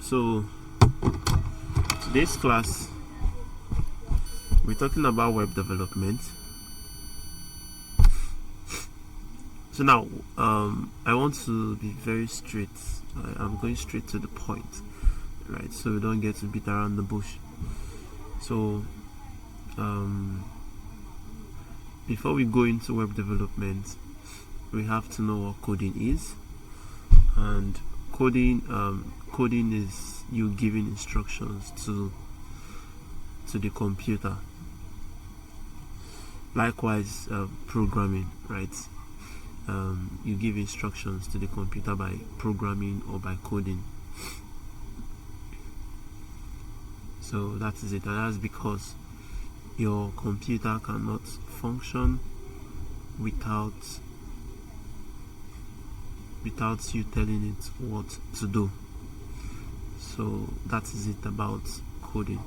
So today's class we're talking about web development. So now I want to be very straight. I'm going straight to the point, right? So we don't get to beat around the bush. So before we go into web development, we have to know what coding is. And coding is you giving instructions to the computer. Likewise, programming, right? You give instructions to the computer by programming or by coding. So that is it, and that's because your computer cannot function without you telling it what to do. So that is it about coding.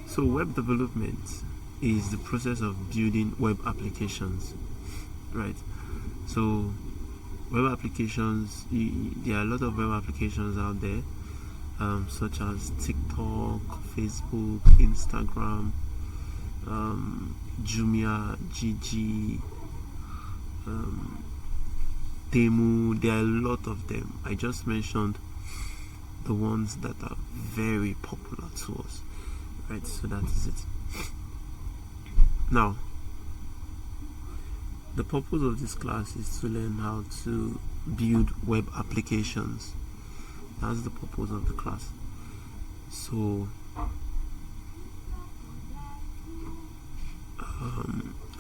So web development is the process of building web applications, right? So web applications, there are a lot of web applications out there, such as TikTok, Facebook, Instagram, Jumia, Gigi, Temu. There are a lot of them. I just mentioned the ones that are very popular to us, right? So that is it. Now, the purpose of this class is to learn how to build web applications. That's the purpose of the class. So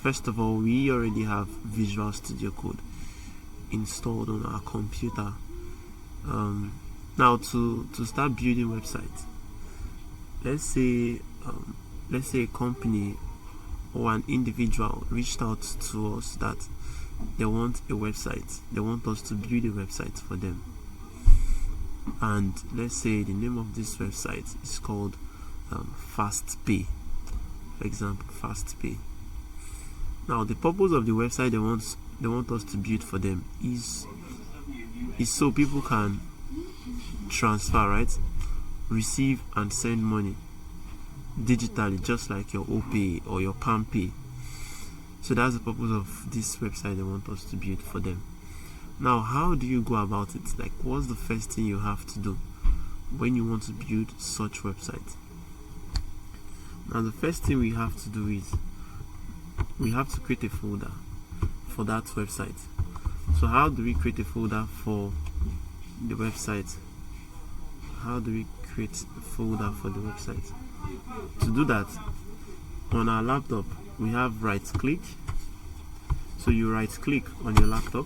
first of all, we already have Visual Studio Code installed on our computer. Now to start building websites, let's say a company or an individual reached out to us that they want a website. They want us to build a website for them. And let's say the name of this website is called FastPay. For example, FastPay. Now the purpose of the website they want us to build for them is so people can transfer, right? Receive and send money digitally, just like your OPay or your PalmPay. So that's the purpose of this website they want us to build for them. Now, how do you go about it? Like, what's the first thing you have to do when you want to build such website? Now, the first thing we have to do is we have to create a folder for that website. So how do we create a folder for the website? How do we create a folder for the website? To do that, on our laptop we have right click. So you right click on your laptop.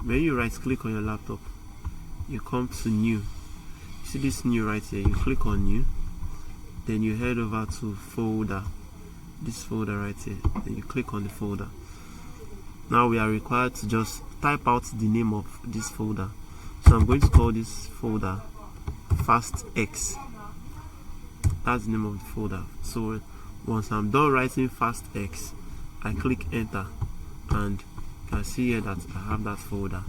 When you right click on your laptop, you come to new. You see this new right here, you click on new, then you head over to folder, this folder right here, then you click on the folder. Now we are required to just type out the name of this folder. So I'm going to call this folder FastX. That's the name of the folder. So once I'm done writing FastX, I click enter, and you can see here that I have that folder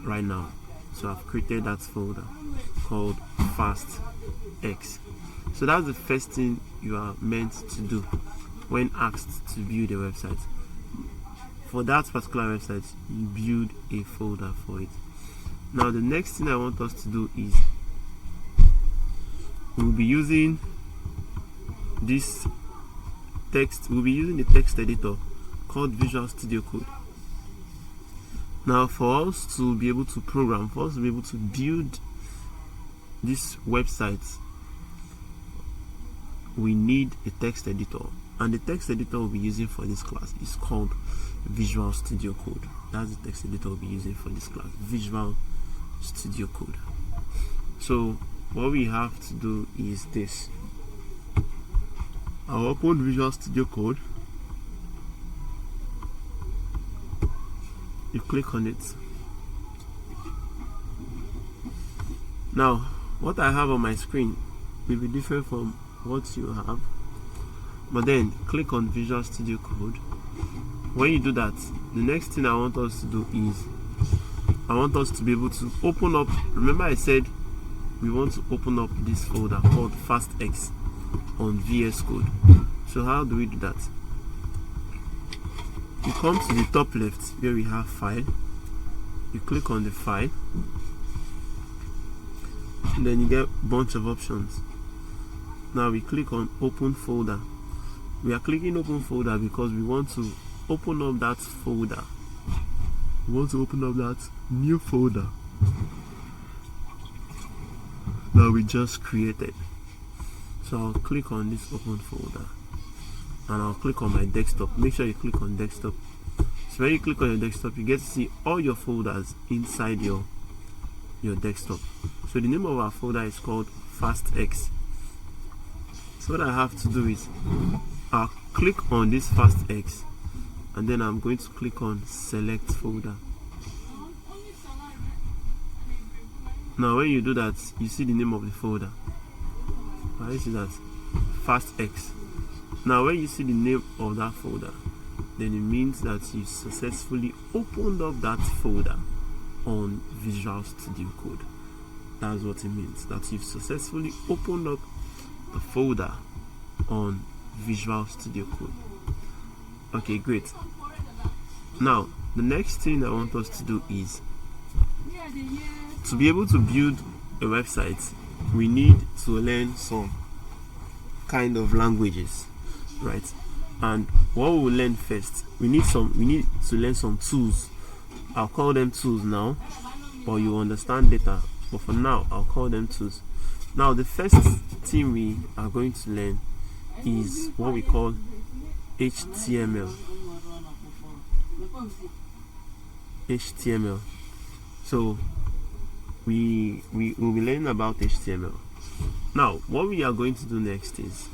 right now. So I've created that folder called FastX. So that's the first thing you are meant to do when asked to build a website. For that particular website, you build a folder for it. Now the next thing I want us to do is we'll be using this text. We'll be using the text editor called Visual Studio Code. Now, for us to be able to program, for us to be able to build this website, we need a text editor, and the text editor we'll be using for this class is called Visual Studio Code. That's the text editor we'll be using for this class, Visual Studio Code. So what we have to do is this. I'll open Visual Studio Code. You click on it. Now, what I have on my screen will be different from what you have, but then click on Visual Studio Code. When you do that, the next thing I want us to do is I want us to be able to open up. Remember I said we want to open up this folder called FastX on VS Code. So how do we do that? You come to the top left where we have file, you click on the file, and then you get a bunch of options. Now we click on open folder. We are clicking open folder because we want to open up that folder. We want to open up that new folder that we just created. So I'll click on this open folder and I'll click on my desktop. Make sure you click on desktop. So when you click on your desktop, you get to see all your folders inside your desktop. So the name of our folder is called FastX. So what I have to do is I'll click on this FastX and then I'm going to click on select folder. Now when you do that, you see the name of the folder. I see that FastX. Now when you see the name of that folder, then it means that you successfully opened up that folder on Visual Studio Code. That's what it means, that you've successfully opened up the folder on Visual Studio Code. Okay, great. Now the next thing I want us to do is to be able to build a website, we need to learn some kind of languages, right? And what we will learn first, we need to learn some tools. I'll call them tools now, but you understand later. But for now, I'll call them tools. Now the first thing we are going to learn is what we call HTML. HTML. So we will be learning about HTML. Now what we are going to do next is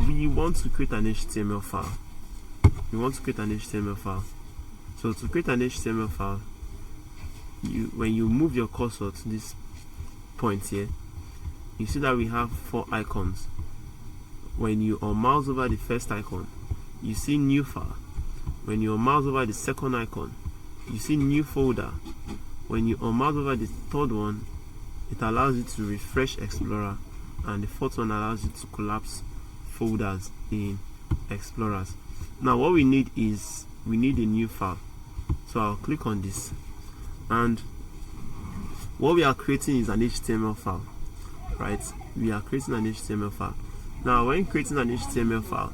we want to create an HTML file. So to create an HTML file, when you move your cursor to this point here, you see that we have 4 icons. When you mouse over the first icon, you see new file. When you mouse over the second icon, you see new folder. When you mouse over the third one, it allows you to refresh Explorer, and the fourth one allows you to collapse folders in Explorers. Now what we need is we need a new file. So I'll click on this, and what we are creating is an HTML file, right? We are creating an HTML file. Now when creating an HTML file,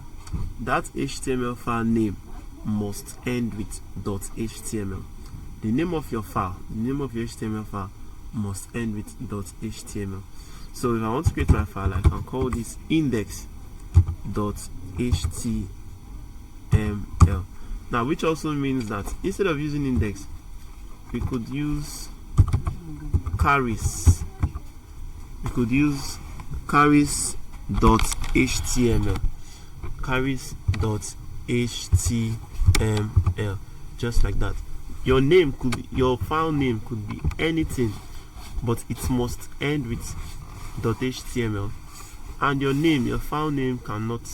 that HTML file name must end with .html. The name of your file, the name of your HTML file must end with .html. So if I want to create my file, I can call this index.html. Now which also means that instead of using index, we could use carries. We could use carries.html. Carries.html. Just like that. Your name could be, your file name could be anything, but it must end with .html. And your name, your file name cannot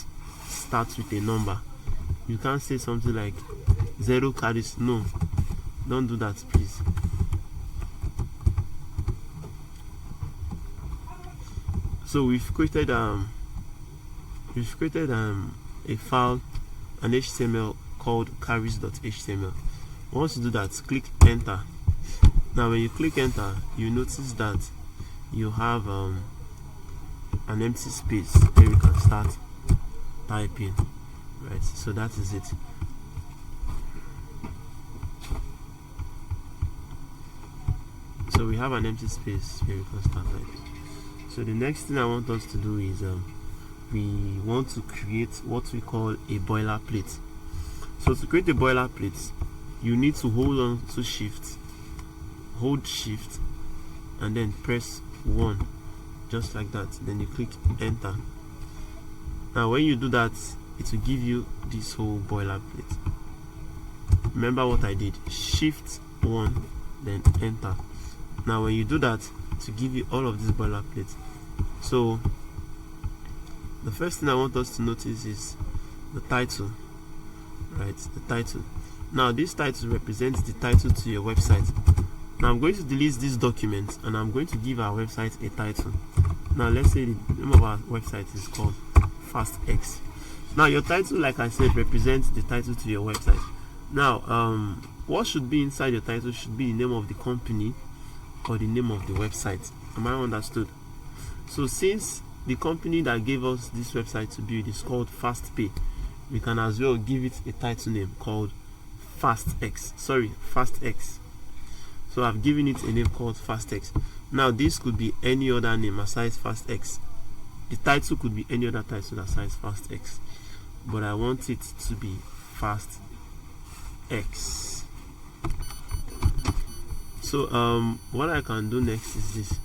start with a number. You can't say something like 0 carries. No, don't do that, please. So we've created a file, an HTML called carries.html. Once you do that, click enter. Now when you click enter, you notice that you have an empty space where you can start typing, right? So that is it. So we have an empty space where we can start typing. So the next thing I want us to do is we want to create what we call a boilerplate. So to create a boilerplate, you need to hold shift and then press 1, just like that. Then you click enter. Now when you do that, it will give you this whole boilerplate. Remember what I did, shift 1 then enter. Now when you do that, to give you all of this boilerplate. So the first thing I want us to notice is the title, right? The title. Now this title represents the title to your website. Now I'm going to delete this document and I'm going to give our website a title. Now let's say the name of our website is called FastX. Now your title, like I said, represents the title to your website. Now what should be inside your title should be the name of the company or the name of the website. Am I understood? So since the company that gave us this website to build is called FastPay, we can as well give it a title name called FastX. So I've given it a name called FastX. Now this could be any other name aside FastX. The title could be any other title aside FastX, but I want it to be FastX. So what I can do next is this.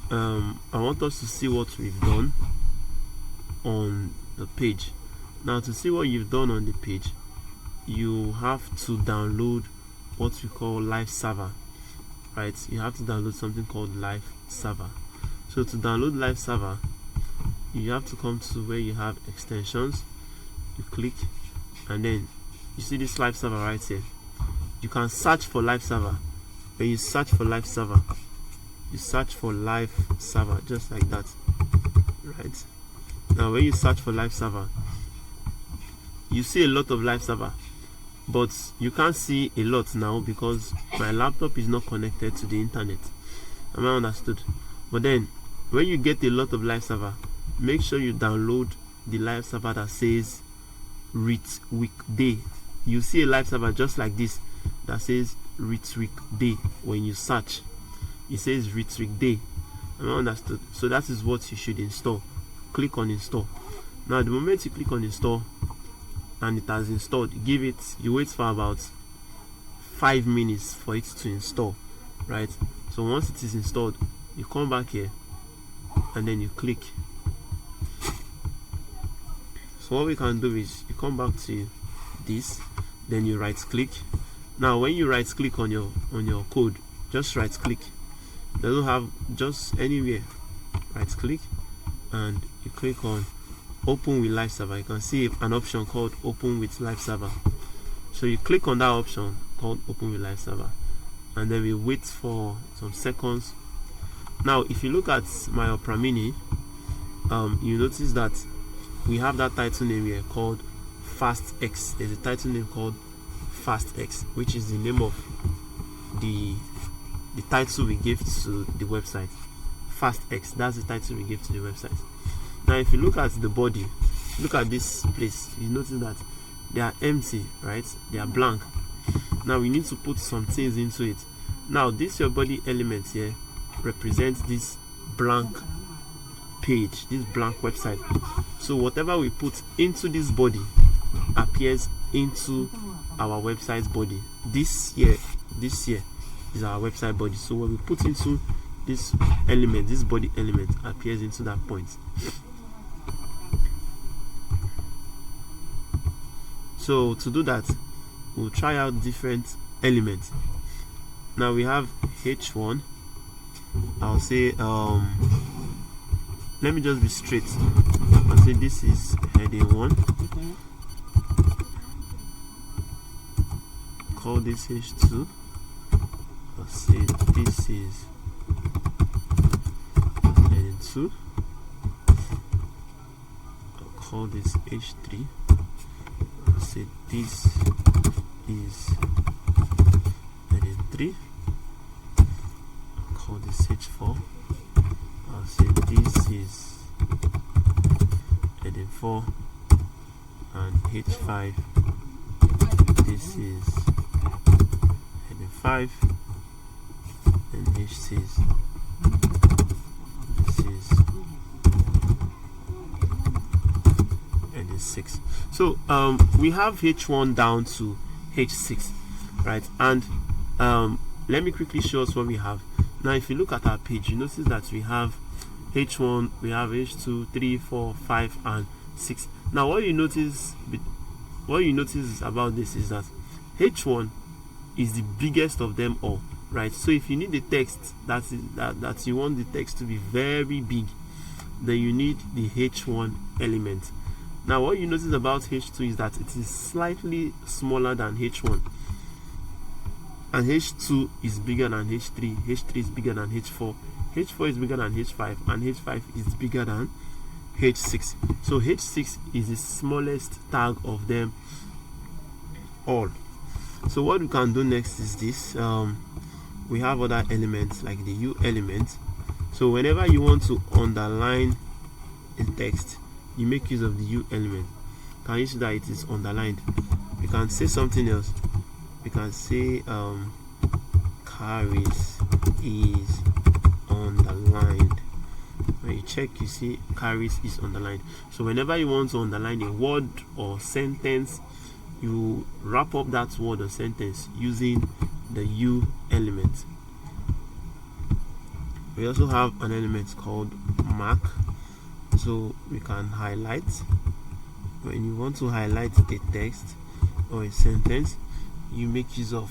I want us to see what we've done on the page. Now to see what you've done on the page, you have to download what we call live server, right? You have to download something called live server. So to download live server, you have to come to where you have extensions. You click and then you see this live server right here. You can search for live server. When you search for live server, you search for live server just like that, right? Now when you search for live server, you see a lot of live server, but you can't see a lot now because my laptop is not connected to the internet. Am I understood? But then when you get a lot of live server, make sure you download the live server that says read weekday. You see a live server just like this that says read weekday. When you search, it says read weekday. Am I understood? So that is what you should install. Click on install. Now the moment you click on install and it has installed, you wait for about 5 minutes for it to install, right? So once it is installed, you come back here and then you click. So what we can do is you come back to this, then you right click. Now when you right click on your code, just right click. They don't have just anywhere. Right click and you click on open with live server. You can see an option called open with live server. So you click on that option called open with live server and then we wait for some seconds. Now if you look at my Opera Mini, you notice that we have that title name here called FastX. There's a title name called FastX, which is the name of the title we gave to the website. FastX, that's the title we gave to the website. Now if you look at the body, look at this place, you notice that they are empty, right? They are blank. Now we need to put some things into it. Now this your body element here represents this blank page, this blank website. So whatever we put into this body appears into our website's body. This here is our website body. So when we put into this element, this body element appears into that point. So to do that, we'll try out different elements. Now we have H1. I'll say let me just be straight. I'll say this is heading 1. Call this H2. I'll say this is heading 2. I'll call this H3. I'll say this is heading 3. I'll call this H4. I'll say this is heading 4, and H5. This is heading 5, and H6. This is heading 6. So we have H1 down to H6, right? And let me quickly show us what we have. Now if you look at our page, you notice that we have H1, we have H2, 3, 4, 5, and 6. Now what you notice about this is that H1 is the biggest of them all, right? So if you need the text that you want the text to be very big, then you need the H1 element. Now what you notice about H2 is that it is slightly smaller than H1. and H2 is bigger than H3, H3 is bigger than H4, H4 is bigger than H5, and H5 is bigger than H6. So H6 is the smallest tag of them all. So what we can do next is this. We have other elements like the U element. So whenever you want to underline a text, you make use of the U element. Can you see that it is underlined? You can say something else. You can say carries is underlined. When you check, you see carries is underlined. So whenever you want to underline a word or sentence, you wrap up that word or sentence using the U element. We also have an element called mark. So we can highlight. When you want to highlight a text or a sentence, you make use of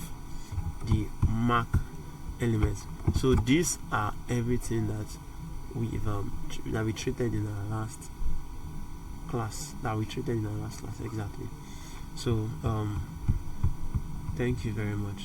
the mark element. So these are everything that we treated in our last class. Exactly. So thank you very much.